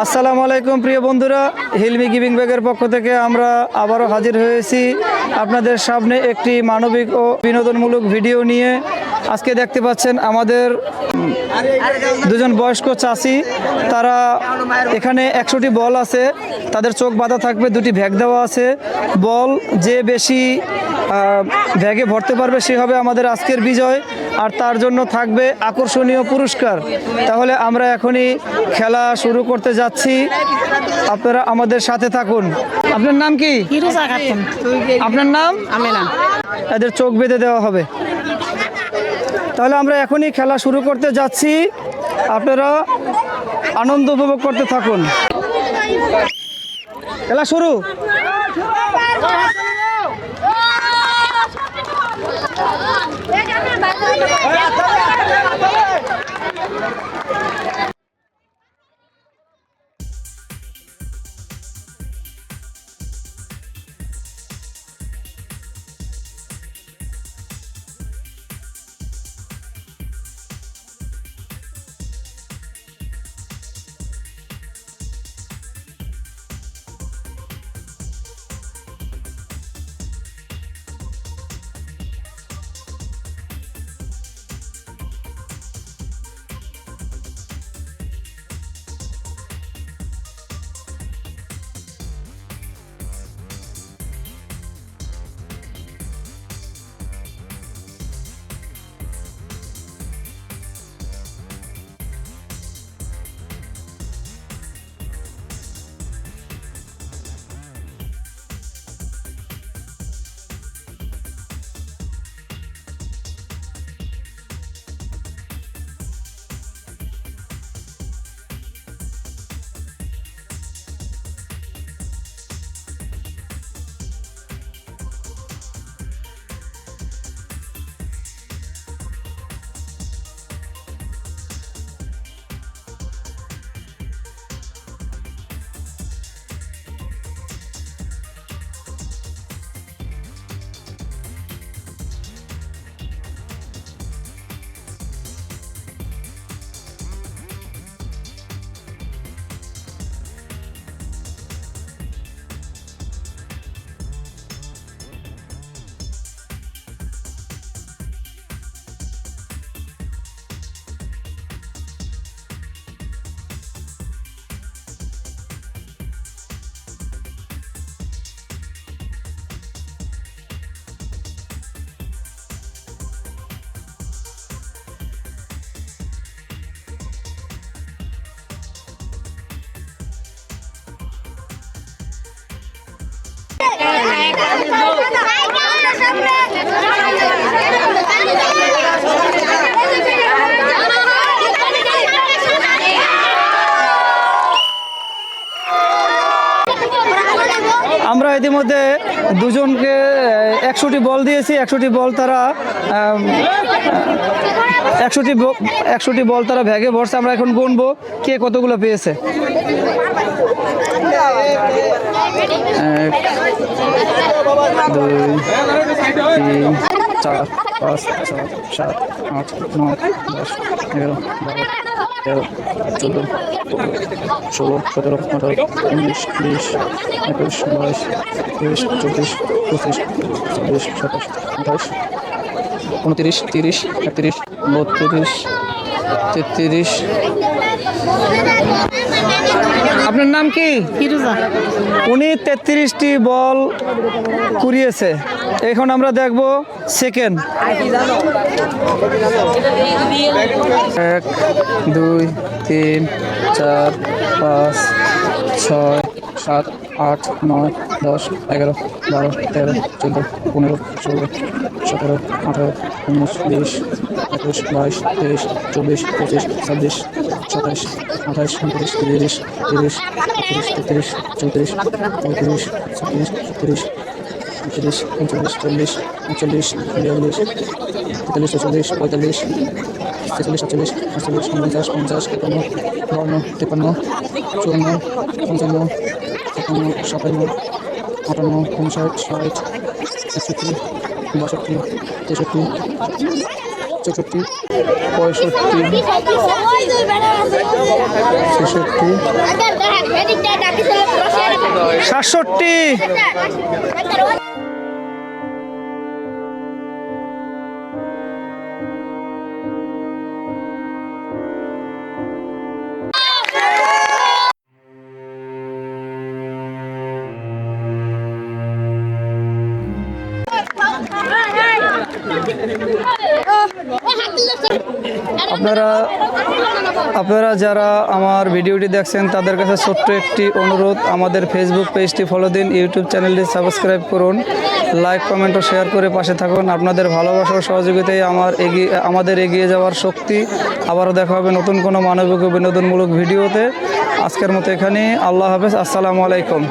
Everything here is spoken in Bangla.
আসসালামু আলাইকুম প্রিয় বন্ধুরা, হিলমি গিভিং ব্যাগের পক্ষ থেকে আমরা আবারও হাজির হয়েছি আপনাদের সামনে একটি মানবিক ও বিনোদনমূলক ভিডিও নিয়ে। আজকে দেখতে পাচ্ছেন আমাদের দুজন বয়স্ক চাচি, তারা এখানে 100টি বল আছে, তাদের চোখ বাঁধা থাকবে, 2টি ভ্যাগ দেওয়া আছে। বল যে বেশি ভ্যাগে ভরতে পারবে সে হবে আমাদের আজকের বিজয়, আর তার জন্য থাকবে আকর্ষণীয় পুরস্কার। তাহলে আমরা এখনই খেলা শুরু করতে যাচ্ছি, আপনারা আমাদের সাথে থাকুন। আপনার নাম কি? আপনার নাম? আমেনা। এদের চোখ বেঁধে দেওয়া হবে। তাহলে আমরা এখনই খেলা শুরু করতে যাচ্ছি, আপনারা আনন্দ উপভোগ করতে থাকুন। খেলা শুরু। আমরা ইতিমধ্যে দুজনকে 100টি বল দিয়েছি। 100টি বল তারা 100টি বল তারা ভ্যাগে ভরছে। আমরা এখন গুনবো কে কতগুলো পেয়েছে। 1 2 3 4 5 6 7 8 9 10 11 12 13 14 16 17 18 19 20 21 22 23 24 25 26 27 28 29 30 31 32 33। আপনার নাম কি? ফিরোজা। উনি 33টি বল কুড়িয়েছে। এখন আমরা দেখব সেকেন্ড। 1 2 3 4 5 6 7 8 9 10 11 12 13 14 15 16 17 18 19 20 21 22 23 24 25 26 27 28 29 30 31 32 33 34 35 36 37 38 39 40 41 42 43 44 45 46 47 48 49 50 51 52 53 54 55 56 57 58 59 60 61 62 63 64 64 65 66 67 আপনারা যারা আমার ভিডিওটি দেখছেন তাদের কাছে ছোট্ট একটি অনুরোধ, আমাদের ফেসবুক পেজটি ফলো দিন, ইউটিউব চ্যানেলটি সাবস্ক্রাইব করুন, লাইক কমেন্ট ও শেয়ার করে পাশে থাকুন। আপনাদের ভালোবাসা ও সহযোগিতায় আমাদের এগিয়ে যাওয়ার শক্তি। আবারও দেখা হবে নতুন কোনো মানবিক ও বিনোদনমূলক ভিডিওতে। আজকের মতো এখানেই, আল্লাহ হাফেজ, আসসালামু আলাইকুম।